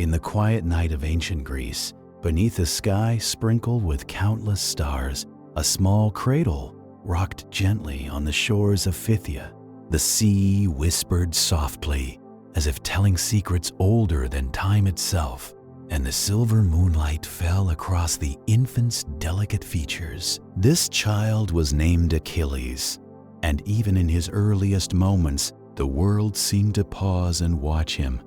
In the quiet night of ancient Greece, beneath a sky sprinkled with countless stars, a small cradle rocked gently on the shores of Phthia. The sea whispered softly, as if telling secrets older than time itself, and the silver moonlight fell across the infant's delicate features. This child was named Achilles, and even in his earliest moments, the world seemed to pause and watch him.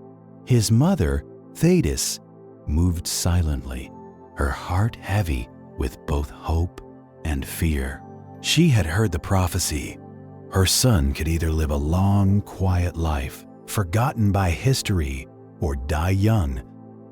His mother, Thetis, moved silently, her heart heavy with both hope and fear. She had heard the prophecy. Her son could either live a long, quiet life, forgotten by history, or die young,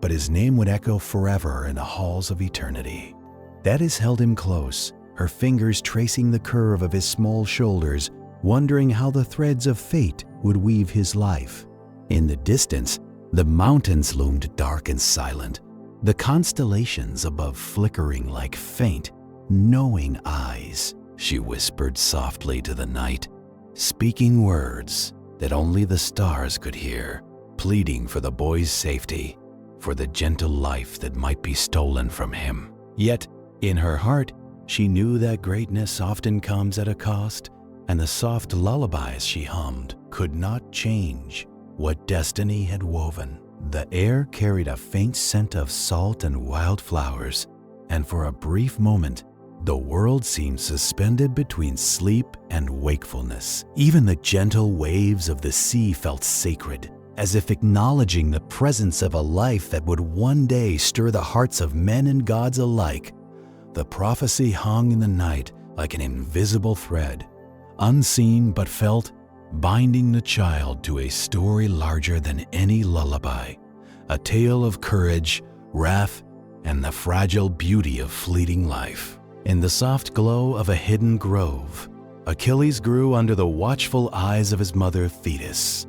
but his name would echo forever in the halls of eternity. Thetis held him close, her fingers tracing the curve of his small shoulders, wondering how the threads of fate would weave his life. In the distance, the mountains loomed dark and silent, the constellations above flickering like faint, knowing eyes. She whispered softly to the night, speaking words that only the stars could hear, pleading for the boy's safety, for the gentle life that might be stolen from him. Yet, in her heart, she knew that greatness often comes at a cost, and the soft lullabies she hummed could not change what destiny had woven. The air carried a faint scent of salt and wildflowers, and for a brief moment, the world seemed suspended between sleep and wakefulness. Even the gentle waves of the sea felt sacred, as if acknowledging the presence of a life that would one day stir the hearts of men and gods alike. The prophecy hung in the night like an invisible thread, unseen but felt, binding the child to a story larger than any lullaby, a tale of courage, wrath, and the fragile beauty of fleeting life. In the soft glow of a hidden grove, Achilles grew under the watchful eyes of his mother Thetis.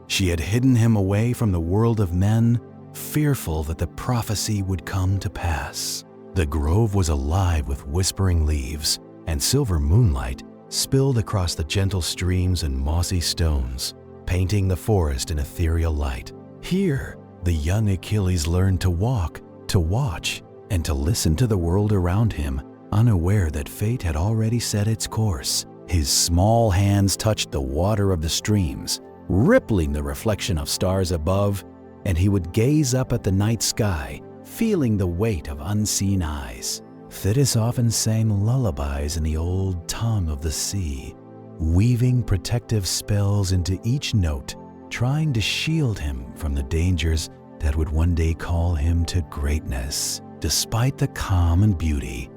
She had hidden him away from the world of men, fearful that the prophecy would come to pass. The grove was alive with whispering leaves, and silver moonlight spilled across the gentle streams and mossy stones, painting the forest in ethereal light. Here, the young Achilles learned to walk, to watch, and to listen to the world around him, unaware that fate had already set its course. His small hands touched the water of the streams, rippling the reflection of stars above, and he would gaze up at the night sky, feeling the weight of unseen eyes. Thetis often sang lullabies in the old tongue of the sea, weaving protective spells into each note, trying to shield him from the dangers that would one day call him to greatness. Despite the calm and beauty,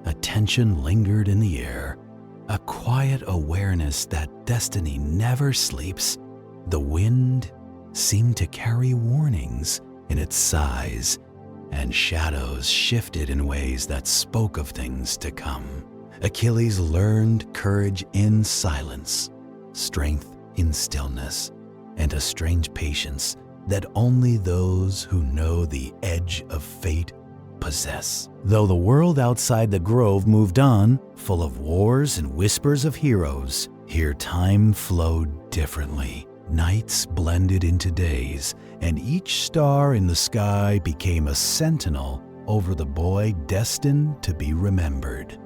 a tension lingered in the air, a quiet awareness that destiny never sleeps. The wind seemed to carry warnings in its sighs, and shadows shifted in ways that spoke of things to come. Achilles learned courage in silence, strength in stillness, and a strange patience that only those who know the edge of fate possess. Though the world outside the grove moved on, full of wars and whispers of heroes, here time flowed differently. Nights blended into days, and each star in the sky became a sentinel over the boy destined to be remembered.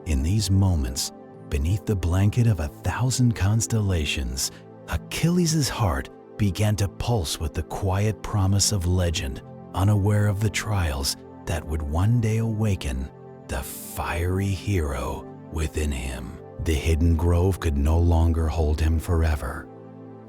In these moments, beneath the blanket of 1,000 constellations, Achilles' heart began to pulse with the quiet promise of legend, unaware of the trials that would one day awaken the fiery hero within him. The hidden grove could no longer hold him forever.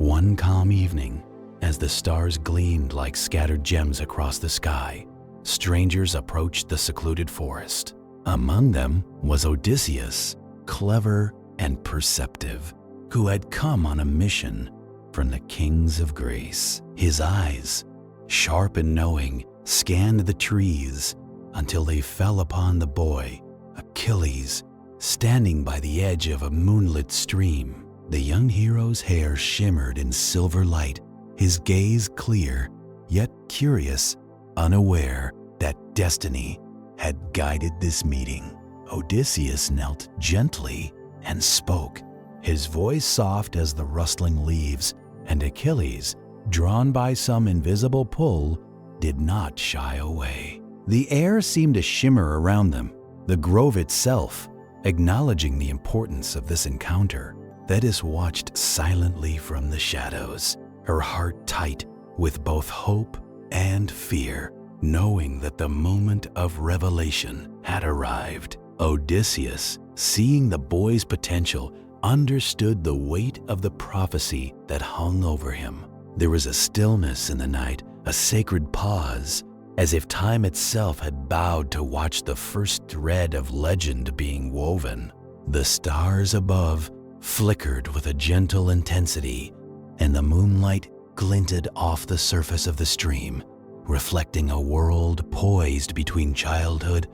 One calm evening, as the stars gleamed like scattered gems across the sky, strangers approached the secluded forest. Among them was Odysseus, clever and perceptive, who had come on a mission from the kings of Greece. His eyes, sharp and knowing, scanned the trees until they fell upon the boy, Achilles, standing by the edge of a moonlit stream. The young hero's hair shimmered in silver light, his gaze clear, yet curious, unaware that destiny had guided this meeting. Odysseus knelt gently and spoke, his voice soft as the rustling leaves, and Achilles, drawn by some invisible pull, did not shy away. The air seemed to shimmer around them, the grove itself acknowledging the importance of this encounter. Thetis watched silently from the shadows, her heart tight with both hope and fear, knowing that the moment of revelation had arrived. Odysseus, seeing the boy's potential, understood the weight of the prophecy that hung over him. There was a stillness in the night, a sacred pause, as if time itself had bowed to watch the first thread of legend being woven. The stars above flickered with a gentle intensity, and the moonlight glinted off the surface of the stream, reflecting a world poised between childhood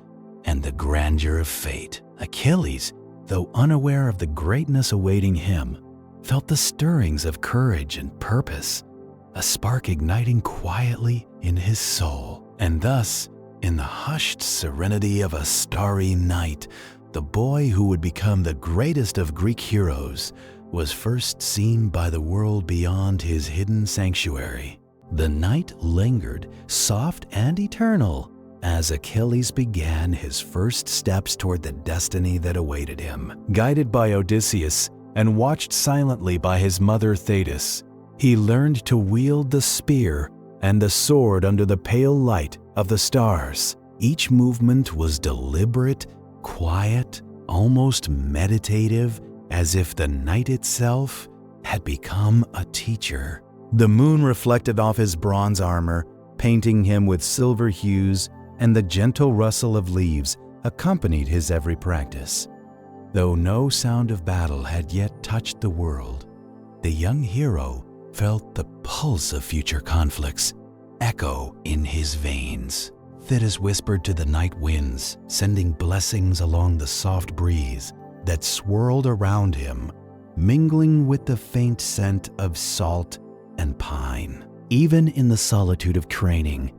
and the grandeur of fate. Achilles, though unaware of the greatness awaiting him, felt the stirrings of courage and purpose, a spark igniting quietly in his soul. And thus, in the hushed serenity of a starry night, the boy who would become the greatest of Greek heroes was first seen by the world beyond his hidden sanctuary. The night lingered, soft and eternal, as Achilles began his first steps toward the destiny that awaited him. Guided by Odysseus and watched silently by his mother Thetis, he learned to wield the spear and the sword under the pale light of the stars. Each movement was deliberate, quiet, almost meditative, as if the night itself had become a teacher. The moon reflected off his bronze armor, painting him with silver hues, and the gentle rustle of leaves accompanied his every practice. Though no sound of battle had yet touched the world, the young hero felt the pulse of future conflicts echo in his veins. Thetis whispered to the night winds, sending blessings along the soft breeze that swirled around him, mingling with the faint scent of salt and pine. Even in the solitude of training,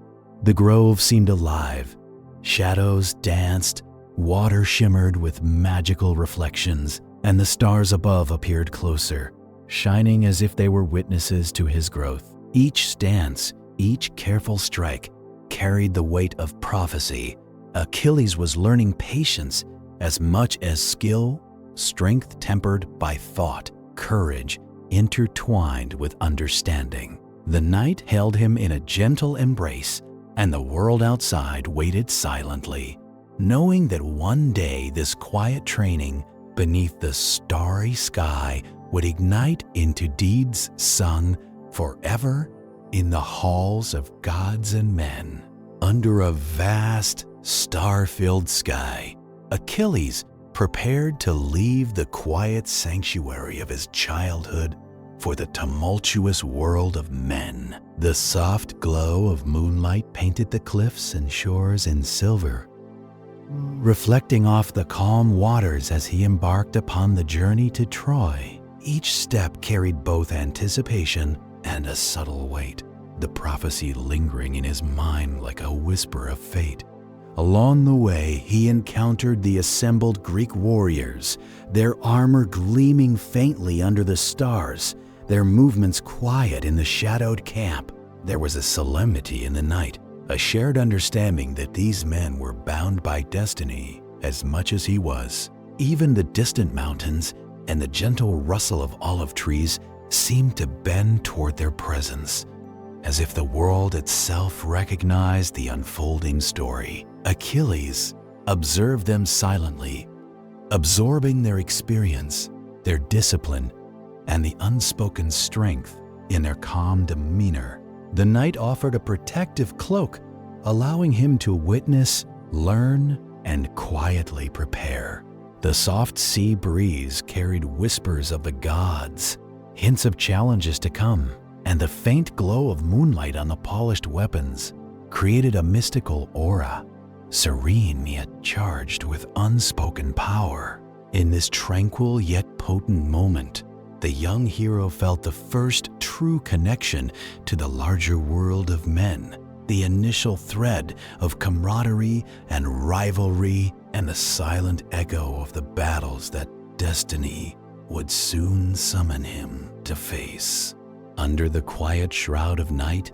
the grove seemed alive. Shadows danced, water shimmered with magical reflections, and the stars above appeared closer, shining as if they were witnesses to his growth. Each stance, each careful strike, carried the weight of prophecy. Achilles was learning patience as much as skill, strength tempered by thought, courage intertwined with understanding. The night held him in a gentle embrace, and the world outside waited silently, knowing that one day this quiet training beneath the starry sky would ignite into deeds sung forever in the halls of gods and men. Under a vast, star-filled sky, Achilles prepared to leave the quiet sanctuary of his childhood for the tumultuous world of men. The soft glow of moonlight painted the cliffs and shores in silver, reflecting off the calm waters as he embarked upon the journey to Troy. Each step carried both anticipation and a subtle weight, the prophecy lingering in his mind like a whisper of fate. Along the way, he encountered the assembled Greek warriors, their armor gleaming faintly under the stars, their movements quiet in the shadowed camp. There was a solemnity in the night, a shared understanding that these men were bound by destiny as much as he was. Even the distant mountains and the gentle rustle of olive trees seemed to bend toward their presence, as if the world itself recognized the unfolding story. Achilles observed them silently, absorbing their experience, their discipline, and the unspoken strength in their calm demeanor. The night offered a protective cloak, allowing him to witness, learn, and quietly prepare. The soft sea breeze carried whispers of the gods, hints of challenges to come, and the faint glow of moonlight on the polished weapons created a mystical aura, serene yet charged with unspoken power. In this tranquil yet potent moment, the young hero felt the first true connection to the larger world of men, the initial thread of camaraderie and rivalry, and the silent echo of the battles that destiny would soon summon him to face. Under the quiet shroud of night,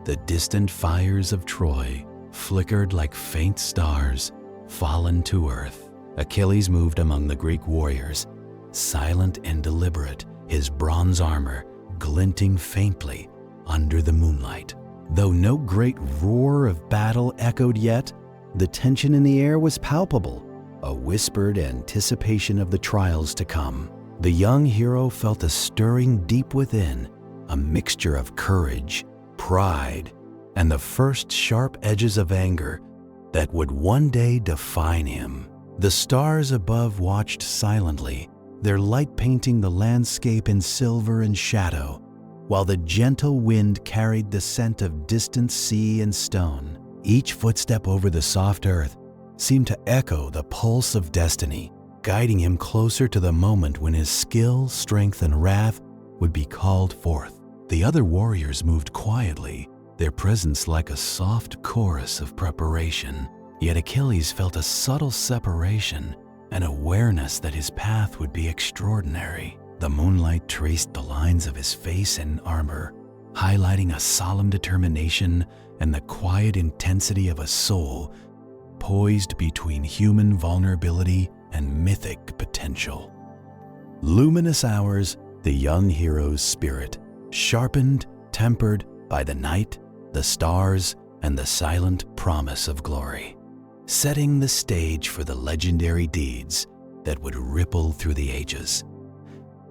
the distant fires of Troy flickered like faint stars fallen to earth. Achilles moved among the Greek warriors, silent and deliberate, his bronze armor glinting faintly under the moonlight. Though no great roar of battle echoed yet, the tension in the air was palpable, a whispered anticipation of the trials to come. The young hero felt a stirring deep within, a mixture of courage, pride, and the first sharp edges of anger that would one day define him. The stars above watched silently, their light painting the landscape in silver and shadow, while the gentle wind carried the scent of distant sea and stone. Each footstep over the soft earth seemed to echo the pulse of destiny, guiding him closer to the moment when his skill, strength, and wrath would be called forth. The other warriors moved quietly, their presence like a soft chorus of preparation. Yet Achilles felt a subtle separation, an awareness that his path would be extraordinary. The moonlight traced the lines of his face and armor, highlighting a solemn determination and the quiet intensity of a soul poised between human vulnerability and mythic potential. Luminous hours, the young hero's spirit, sharpened, tempered by the night, the stars, and the silent promise of glory, setting the stage for the legendary deeds that would ripple through the ages.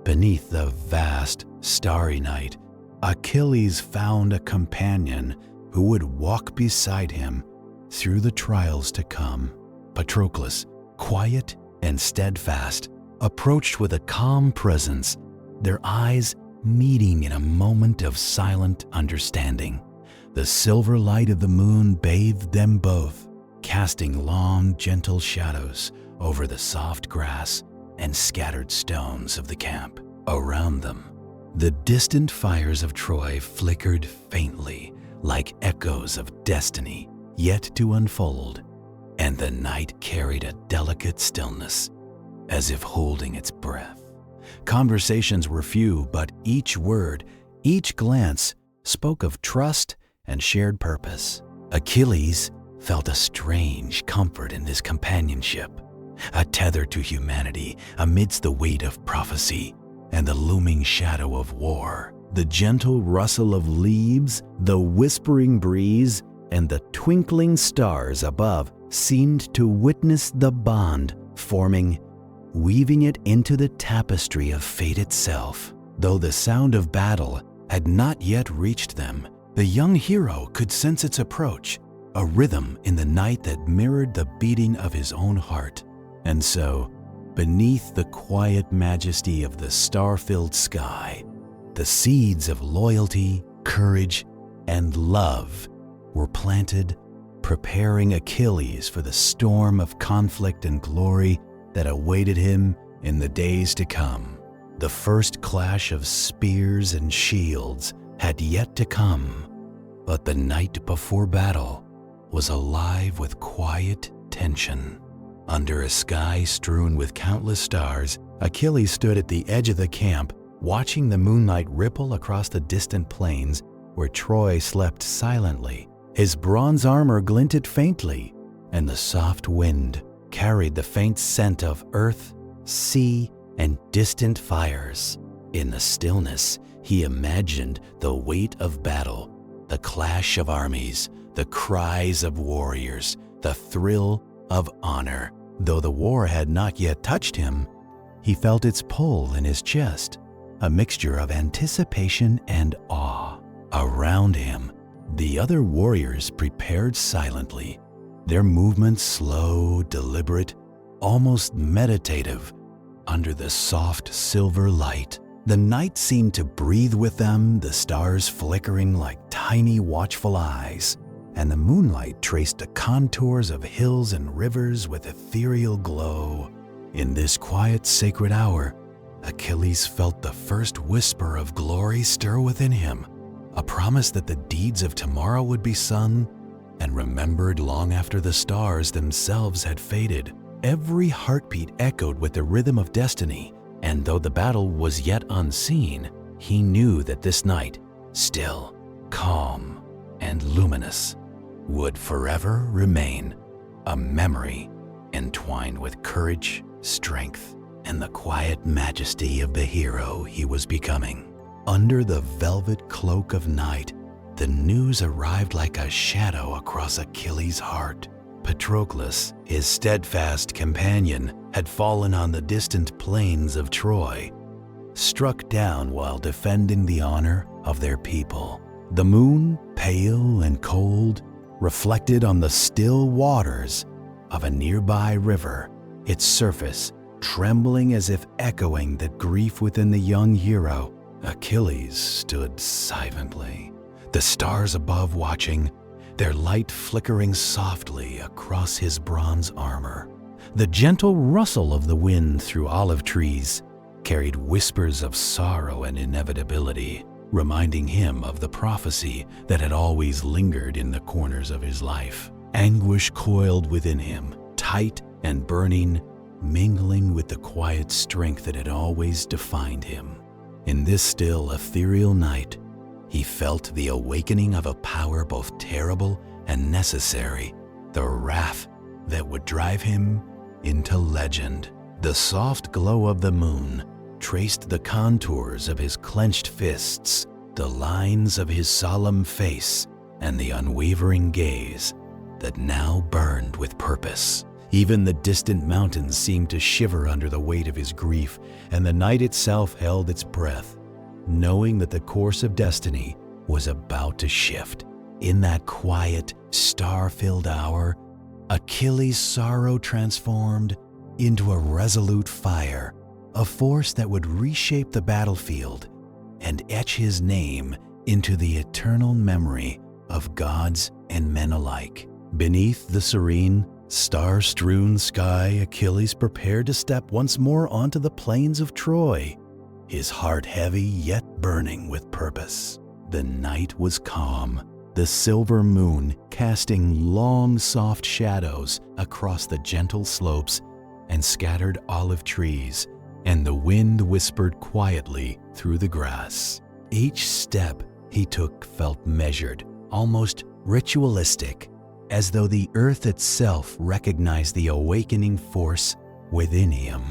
Beneath the vast, starry night, Achilles found a companion who would walk beside him through the trials to come. Patroclus, quiet and steadfast, approached with a calm presence, their eyes meeting in a moment of silent understanding. The silver light of the moon bathed them both, casting long, gentle shadows over the soft grass and scattered stones of the camp. Around them, the distant fires of Troy flickered faintly, like echoes of destiny yet to unfold, and the night carried a delicate stillness, as if holding its breath. Conversations were few, but each word, each glance spoke of trust and shared purpose. Achilles felt a strange comfort in this companionship, a tether to humanity amidst the weight of prophecy and the looming shadow of war. The gentle rustle of leaves, the whispering breeze, and the twinkling stars above seemed to witness the bond forming, weaving it into the tapestry of fate itself. Though the sound of battle had not yet reached them, the young hero could sense its approach, a rhythm in the night that mirrored the beating of his own heart. And so, beneath the quiet majesty of the star-filled sky, the seeds of loyalty, courage, and love were planted, preparing Achilles for the storm of conflict and glory that awaited him in the days to come. The first clash of spears and shields had yet to come, but the night before battle was alive with quiet tension. Under a sky strewn with countless stars, Achilles stood at the edge of the camp, watching the moonlight ripple across the distant plains where Troy slept silently. His bronze armor glinted faintly, and the soft wind carried the faint scent of earth, sea, and distant fires. In the stillness, he imagined the weight of battle, the clash of armies, the cries of warriors, the thrill of honor. Though the war had not yet touched him, he felt its pull in his chest, a mixture of anticipation and awe. Around him, the other warriors prepared silently, their movements slow, deliberate, almost meditative, under the soft silver light. The night seemed to breathe with them, the stars flickering like tiny watchful eyes, and the moonlight traced the contours of hills and rivers with ethereal glow. In this quiet, sacred hour, Achilles felt the first whisper of glory stir within him, a promise that the deeds of tomorrow would be sung and remembered long after the stars themselves had faded. Every heartbeat echoed with the rhythm of destiny, and though the battle was yet unseen, he knew that this night, still, calm, and luminous, would forever remain a memory entwined with courage, strength, and the quiet majesty of the hero he was becoming. Under the velvet cloak of night, the news arrived like a shadow across Achilles' heart. Patroclus, his steadfast companion, had fallen on the distant plains of Troy, struck down while defending the honor of their people. The moon, pale and cold, reflected on the still waters of a nearby river, its surface trembling as if echoing the grief within the young hero. Achilles stood silently, the stars above watching, their light flickering softly across his bronze armor. The gentle rustle of the wind through olive trees carried whispers of sorrow and inevitability, reminding him of the prophecy that had always lingered in the corners of his life. Anguish coiled within him, tight and burning, mingling with the quiet strength that had always defined him. In this still, ethereal night, he felt the awakening of a power both terrible and necessary, the wrath that would drive him into legend. The soft glow of the moon traced the contours of his clenched fists, the lines of his solemn face, and the unwavering gaze that now burned with purpose. Even the distant mountains seemed to shiver under the weight of his grief, and the night itself held its breath, knowing that the course of destiny was about to shift. In that quiet, star-filled hour, Achilles' sorrow transformed into a resolute fire, a force that would reshape the battlefield and etch his name into the eternal memory of gods and men alike. Beneath the serene, star-strewn sky, Achilles prepared to step once more onto the plains of Troy, his heart heavy yet burning with purpose. The night was calm, the silver moon casting long, soft shadows across the gentle slopes and scattered olive trees, and the wind whispered quietly through the grass. Each step he took felt measured, almost ritualistic, as though the earth itself recognized the awakening force within him.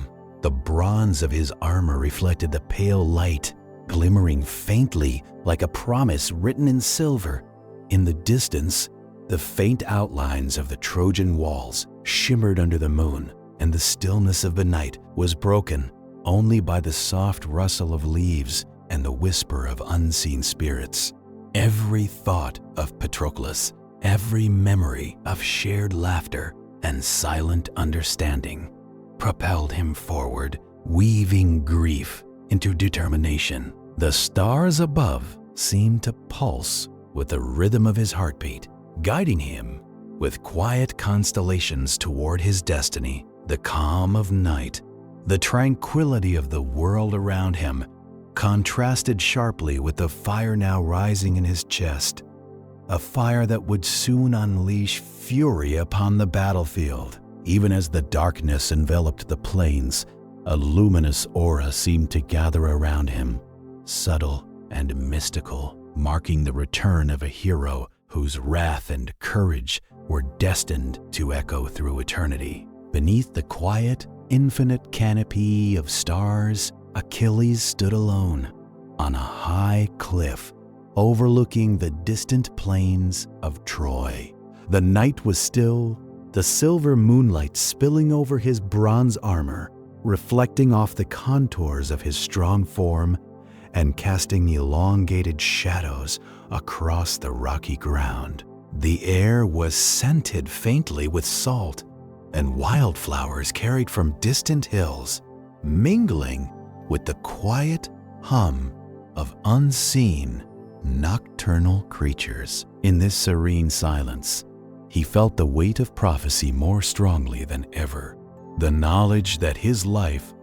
The bronze of his armor reflected the pale light, glimmering faintly like a promise written in silver. In the distance, the faint outlines of the Trojan walls shimmered under the moon, and the stillness of the night was broken only by the soft rustle of leaves and the whisper of unseen spirits. Every thought of Patroclus, every memory of shared laughter and silent understanding propelled him forward, weaving grief into determination. The stars above seemed to pulse with the rhythm of his heartbeat, guiding him with quiet constellations toward his destiny. The calm of night, the tranquility of the world around him, contrasted sharply with the fire now rising in his chest, a fire that would soon unleash fury upon the battlefield. Even as the darkness enveloped the plains, a luminous aura seemed to gather around him, subtle and mystical, marking the return of a hero whose wrath and courage were destined to echo through eternity. Beneath the quiet, infinite canopy of stars, Achilles stood alone on a high cliff overlooking the distant plains of Troy. The night was still, the silver moonlight spilling over his bronze armor, reflecting off the contours of his strong form and casting elongated shadows across the rocky ground. The air was scented faintly with salt, and wildflowers carried from distant hills, mingling with the quiet hum of unseen nocturnal creatures. In this serene silence, he felt the weight of prophecy more strongly than ever. The knowledge that his life,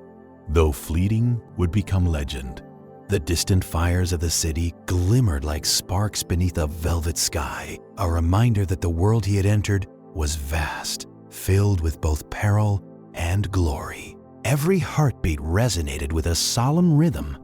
though fleeting, would become legend. The distant fires of the city glimmered like sparks beneath a velvet sky, a reminder that the world he had entered was vast, filled with both peril and glory. Every heartbeat resonated with a solemn rhythm,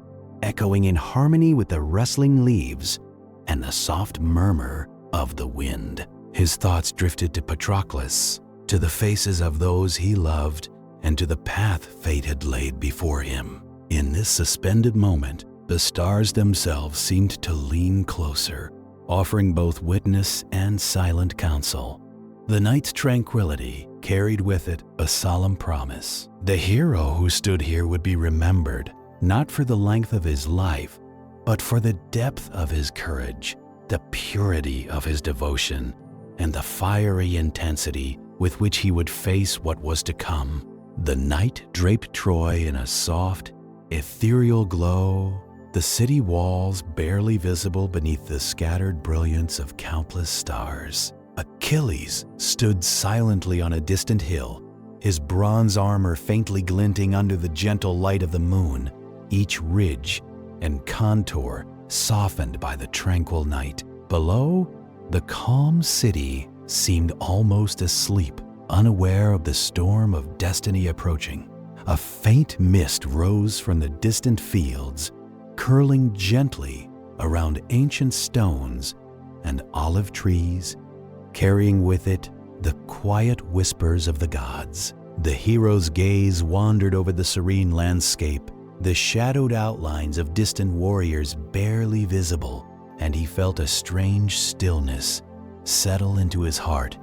echoing in harmony with the rustling leaves and the soft murmur of the wind. His thoughts drifted to Patroclus, to the faces of those he loved, and to the path fate had laid before him. In this suspended moment, the stars themselves seemed to lean closer, offering both witness and silent counsel. The night's tranquility carried with it a solemn promise. The hero who stood here would be remembered, not for the length of his life, but for the depth of his courage, the purity of his devotion, and the fiery intensity with which he would face what was to come. The night draped Troy in a soft, ethereal glow, the city walls barely visible beneath the scattered brilliance of countless stars. Achilles stood silently on a distant hill, his bronze armor faintly glinting under the gentle light of the moon, each ridge and contour softened by the tranquil night. Below, the calm city seemed almost asleep, unaware of the storm of destiny approaching. A faint mist rose from the distant fields, curling gently around ancient stones and olive trees, carrying with it the quiet whispers of the gods. The hero's gaze wandered over the serene landscape, the shadowed outlines of distant warriors barely visible, and he felt a strange stillness settle into his heart.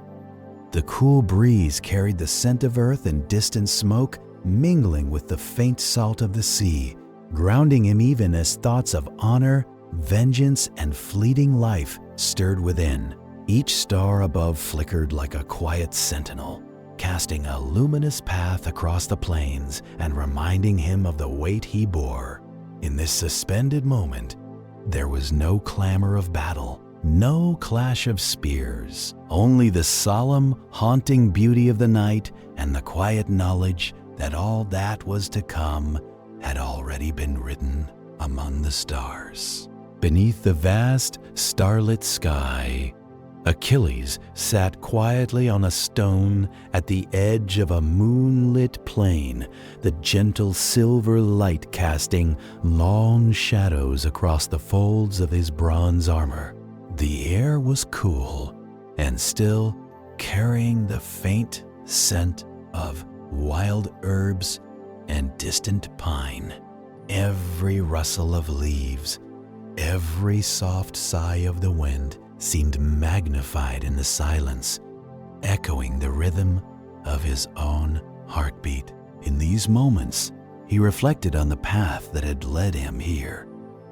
The cool breeze carried the scent of earth and distant smoke, mingling with the faint salt of the sea, grounding him even as thoughts of honor, vengeance, and fleeting life stirred within. Each star above flickered like a quiet sentinel, casting a luminous path across the plains and reminding him of the weight he bore. In this suspended moment, there was no clamor of battle, no clash of spears, only the solemn, haunting beauty of the night and the quiet knowledge that all that was to come had already been written among the stars. Beneath the vast, starlit sky, Achilles sat quietly on a stone at the edge of a moonlit plain, the gentle silver light casting long shadows across the folds of his bronze armor. The air was cool and still, carrying the faint scent of wild herbs and distant pine. Every rustle of leaves, every soft sigh of the wind seemed magnified in the silence, echoing the rhythm of his own heartbeat. In these moments, he reflected on the path that had led him here,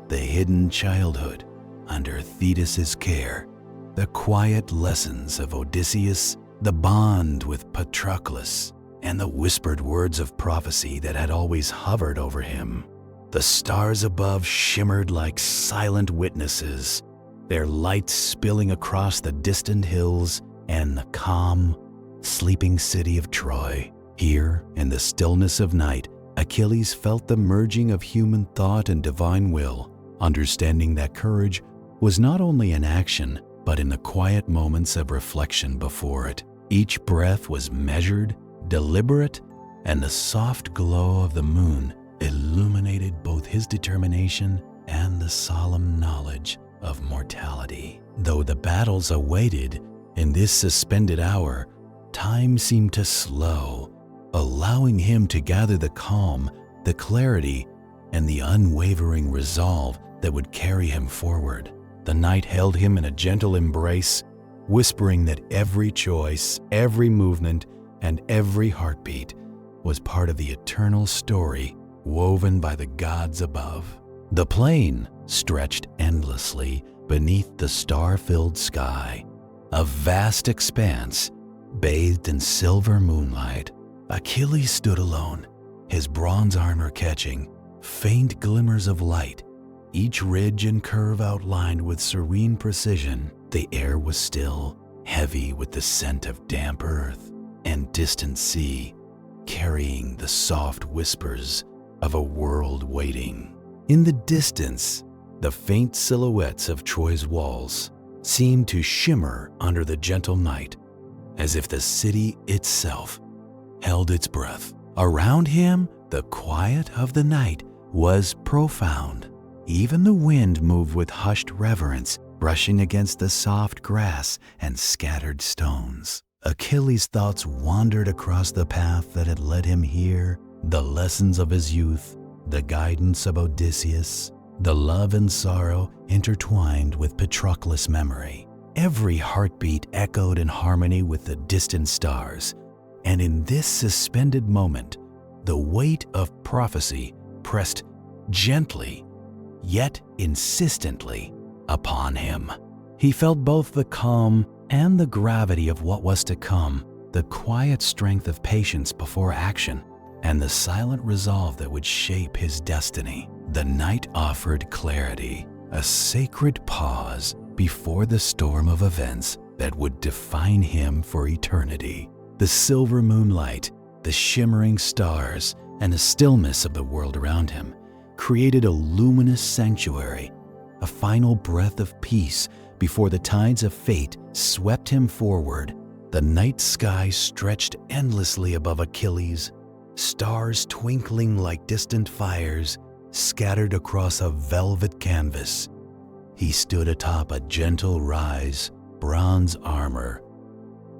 the hidden childhood under Thetis's care, the quiet lessons of Odysseus, the bond with Patroclus, and the whispered words of prophecy that had always hovered over him. The stars above shimmered like silent witnesses, their lights spilling across the distant hills and the calm, sleeping city of Troy. Here, in the stillness of night, Achilles felt the merging of human thought and divine will, understanding that courage was not only in action, but in the quiet moments of reflection before it. Each breath was measured, deliberate, and the soft glow of the moon illuminated both his determination and the solemn knowledge of mortality. Though the battles awaited in this suspended hour, time seemed to slow, allowing him to gather the calm, the clarity, and the unwavering resolve that would carry him forward. The night held him in a gentle embrace, whispering that every choice, every movement, and every heartbeat was part of the eternal story woven by the gods above. The plain stretched endlessly beneath the star-filled sky, a vast expanse bathed in silver moonlight. Achilles stood alone, his bronze armor catching faint glimmers of light, each ridge and curve outlined with serene precision. The air was still, heavy with the scent of damp earth and distant sea, carrying the soft whispers of a world waiting. In the distance, the faint silhouettes of Troy's walls seemed to shimmer under the gentle night, as if the city itself held its breath. Around him, the quiet of the night was profound. Even the wind moved with hushed reverence, brushing against the soft grass and scattered stones. Achilles' thoughts wandered across the path that had led him here, the lessons of his youth, the guidance of Odysseus, the love and sorrow intertwined with Patroclus' memory. Every heartbeat echoed in harmony with the distant stars, and in this suspended moment, the weight of prophecy pressed gently, yet insistently, upon him. He felt both the calm and the gravity of what was to come, the quiet strength of patience before action, and the silent resolve that would shape his destiny. The night offered clarity, a sacred pause before the storm of events that would define him for eternity. The silver moonlight, the shimmering stars, and the stillness of the world around him created a luminous sanctuary, a final breath of peace before the tides of fate swept him forward. The night sky stretched endlessly above Achilles, stars twinkling like distant fires scattered across a velvet canvas. He stood atop a gentle rise, bronze armor,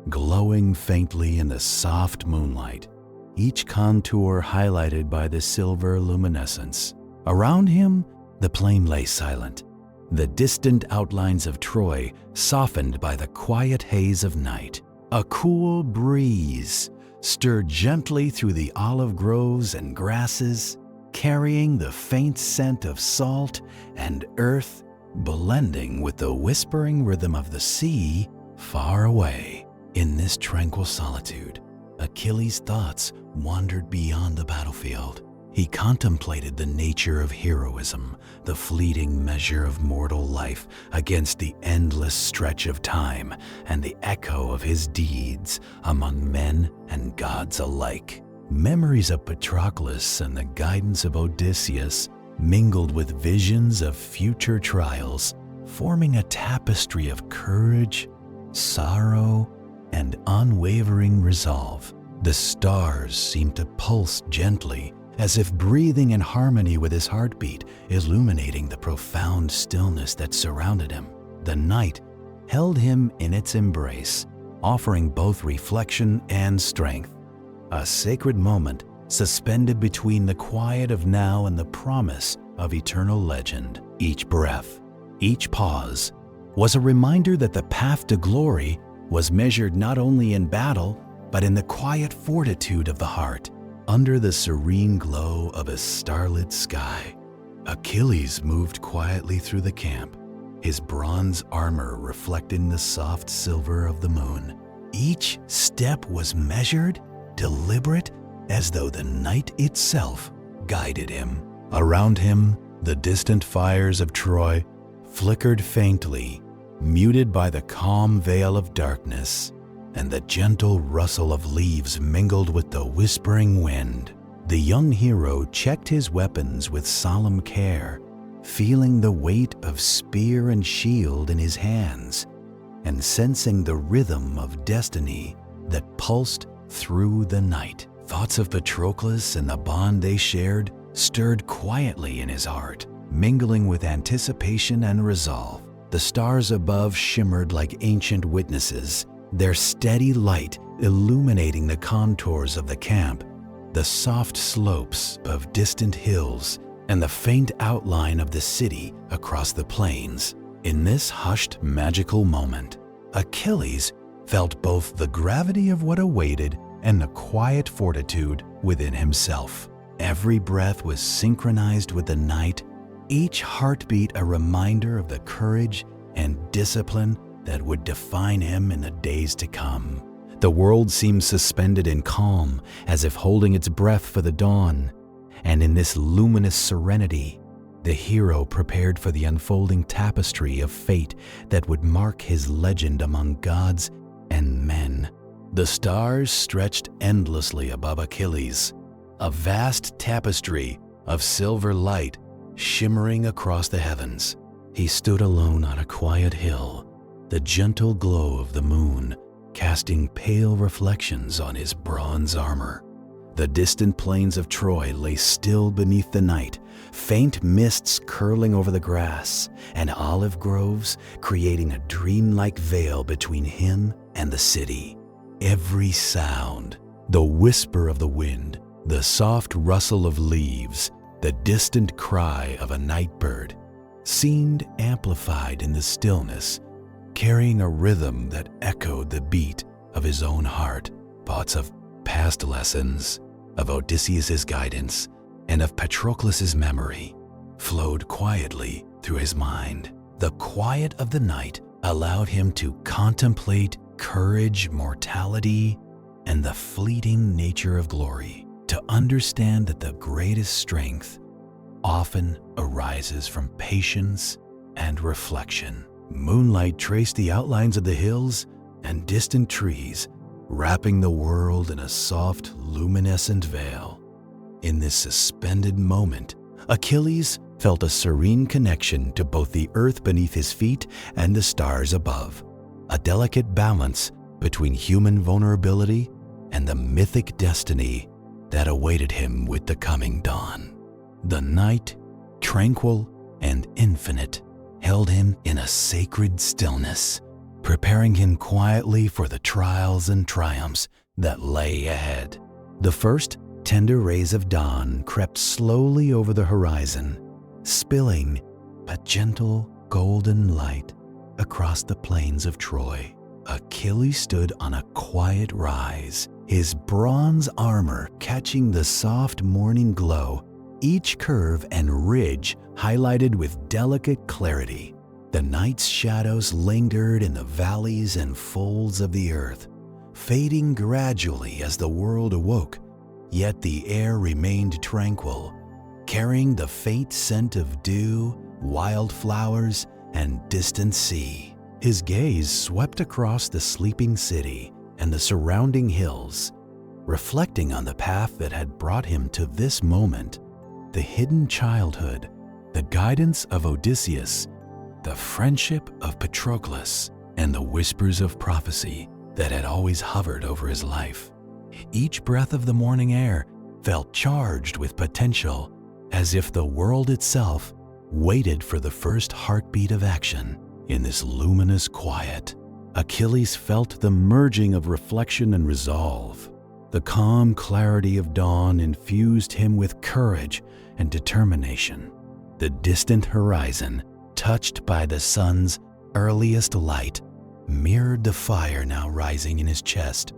glowing faintly in the soft moonlight, each contour highlighted by the silver luminescence. Around him, the plain lay silent, the distant outlines of Troy softened by the quiet haze of night. A cool breeze stirred gently through the olive groves and grasses, carrying the faint scent of salt and earth, blending with the whispering rhythm of the sea far away. In this tranquil solitude, Achilles' thoughts wandered beyond the battlefield. He contemplated the nature of heroism, the fleeting measure of mortal life against the endless stretch of time, and the echo of his deeds among men and gods alike. Memories of Patroclus and the guidance of Odysseus mingled with visions of future trials, forming a tapestry of courage, sorrow, and unwavering resolve. The stars seemed to pulse gently, as if breathing in harmony with his heartbeat, illuminating the profound stillness that surrounded him. The night held him in its embrace, offering both reflection and strength. A sacred moment suspended between the quiet of now and the promise of eternal legend. Each breath, each pause, was a reminder that the path to glory was measured not only in battle, but in the quiet fortitude of the heart. Under the serene glow of a starlit sky, Achilles moved quietly through the camp, his bronze armor reflecting the soft silver of the moon. Each step was measured, deliberate, as though the night itself guided him. Around him, the distant fires of Troy flickered faintly, muted by the calm veil of darkness, and the gentle rustle of leaves mingled with the whispering wind. The young hero checked his weapons with solemn care, feeling the weight of spear and shield in his hands, and sensing the rhythm of destiny that pulsed through the night. Thoughts of Patroclus and the bond they shared stirred quietly in his heart, mingling with anticipation and resolve. The stars above shimmered like ancient witnesses, their steady light illuminating the contours of the camp, the soft slopes of distant hills, and the faint outline of the city across the plains. In this hushed, magical moment, Achilles felt both the gravity of what awaited and the quiet fortitude within himself. Every breath was synchronized with the night, each heartbeat a reminder of the courage and discipline that would define him in the days to come. The world seemed suspended in calm, as if holding its breath for the dawn, and in this luminous serenity, the hero prepared for the unfolding tapestry of fate that would mark his legend among gods and men. The stars stretched endlessly above Achilles, a vast tapestry of silver light shimmering across the heavens. He stood alone on a quiet hill, the gentle glow of the moon casting pale reflections on his bronze armor. The distant plains of Troy lay still beneath the night, faint mists curling over the grass, and olive groves creating a dreamlike veil between him and the city. Every sound, the whisper of the wind, the soft rustle of leaves, the distant cry of a night bird, seemed amplified in the stillness, carrying a rhythm that echoed the beat of his own heart. Thoughts of past lessons, of Odysseus's guidance, and of Patroclus's memory flowed quietly through his mind. The quiet of the night allowed him to contemplate courage, mortality, and the fleeting nature of glory, to understand that the greatest strength often arises from patience and reflection. Moonlight traced the outlines of the hills and distant trees, wrapping the world in a soft, luminescent veil. In this suspended moment, Achilles felt a serene connection to both the earth beneath his feet and the stars above, a delicate balance between human vulnerability and the mythic destiny that awaited him with the coming dawn. The night, tranquil and infinite, held him in a sacred stillness, preparing him quietly for the trials and triumphs that lay ahead. The first tender rays of dawn crept slowly over the horizon, spilling a gentle golden light across the plains of Troy. Achilles stood on a quiet rise, his bronze armor catching the soft morning glow, each curve and ridge highlighted with delicate clarity. The night's shadows lingered in the valleys and folds of the earth, fading gradually as the world awoke, yet the air remained tranquil, carrying the faint scent of dew, wildflowers, and distant sea. His gaze swept across the sleeping city and the surrounding hills, reflecting on the path that had brought him to this moment, the hidden childhood, the guidance of Odysseus, the friendship of Patroclus, and the whispers of prophecy that had always hovered over his life. Each breath of the morning air felt charged with potential, as if the world itself waited for the first heartbeat of action. In this luminous quiet, Achilles felt the merging of reflection and resolve. The calm clarity of dawn infused him with courage and determination. The distant horizon, touched by the sun's earliest light, mirrored the fire now rising in his chest,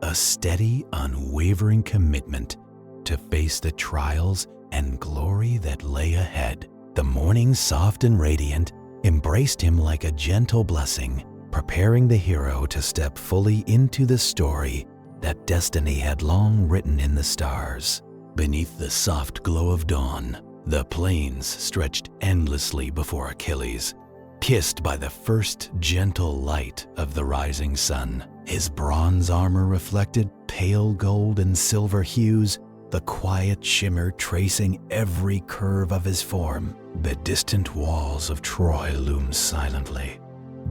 a steady, unwavering commitment to face the trials and glory that lay ahead. The morning, soft and radiant, embraced him like a gentle blessing, preparing the hero to step fully into the story that destiny had long written in the stars. Beneath the soft glow of dawn, the plains stretched endlessly before Achilles, kissed by the first gentle light of the rising sun. His bronze armor reflected pale gold and silver hues, the quiet shimmer tracing every curve of his form. The distant walls of Troy loomed silently,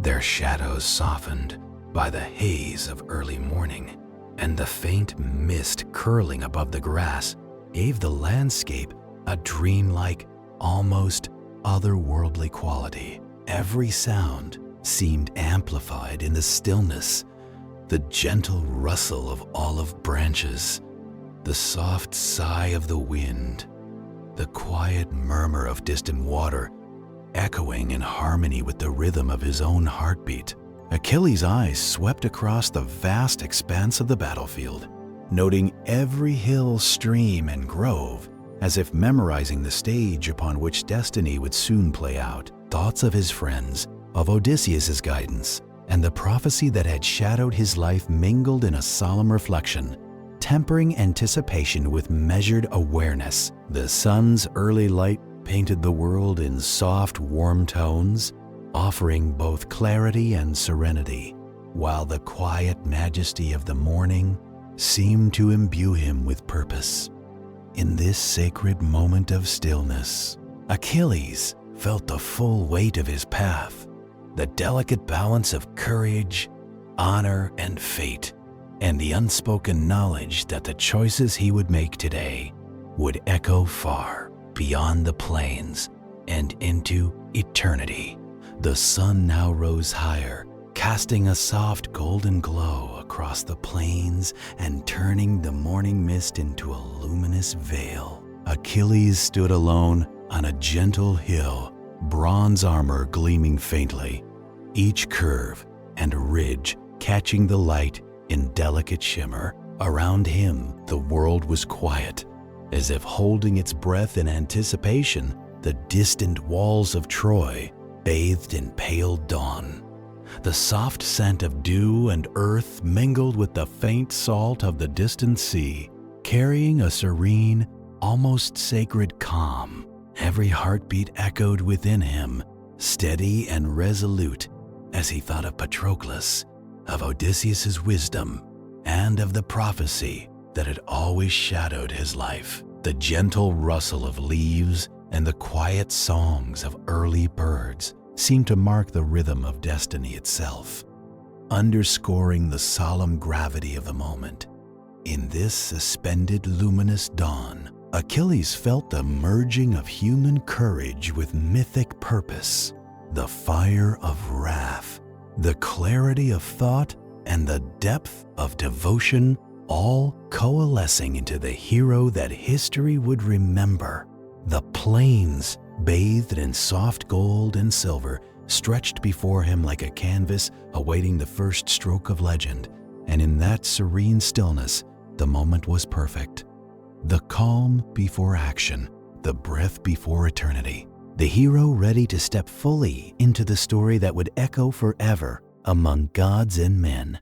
their shadows softened by the haze of early morning, and the faint mist curling above the grass gave the landscape a dreamlike, almost otherworldly quality. Every sound seemed amplified in the stillness, the gentle rustle of olive branches, the soft sigh of the wind, the quiet murmur of distant water, echoing in harmony with the rhythm of his own heartbeat. Achilles' eyes swept across the vast expanse of the battlefield, noting every hill, stream, and grove, as if memorizing the stage upon which destiny would soon play out. Thoughts of his friends, of Odysseus' guidance, and the prophecy that had shadowed his life mingled in a solemn reflection, tempering anticipation with measured awareness. The sun's early light painted the world in soft, warm tones, offering both clarity and serenity, while the quiet majesty of the morning seemed to imbue him with purpose. In this sacred moment of stillness, Achilles felt the full weight of his path, the delicate balance of courage, honor, and fate, and the unspoken knowledge that the choices he would make today would echo far beyond the plains and into eternity. The sun now rose higher, casting a soft golden glow across the plains and turning the morning mist into a luminous veil. Achilles stood alone on a gentle hill, bronze armor gleaming faintly, each curve and ridge catching the light in delicate shimmer. Around him, the world was quiet, as if holding its breath in anticipation. The distant walls of Troy bathed in pale dawn. The soft scent of dew and earth mingled with the faint salt of the distant sea, carrying a serene, almost sacred calm. Every heartbeat echoed within him, steady and resolute, as he thought of Patroclus, of Odysseus's wisdom, and of the prophecy that had always shadowed his life. The gentle rustle of leaves and the quiet songs of early birds seemed to mark the rhythm of destiny itself, underscoring the solemn gravity of the moment. In this suspended luminous dawn, Achilles felt the merging of human courage with mythic purpose, the fire of wrath, the clarity of thought, and the depth of devotion, all coalescing into the hero that history would remember. The plains, bathed in soft gold and silver, stretched before him like a canvas awaiting the first stroke of legend, and in that serene stillness, the moment was perfect. The calm before action, the breath before eternity. The hero ready to step fully into the story that would echo forever among gods and men.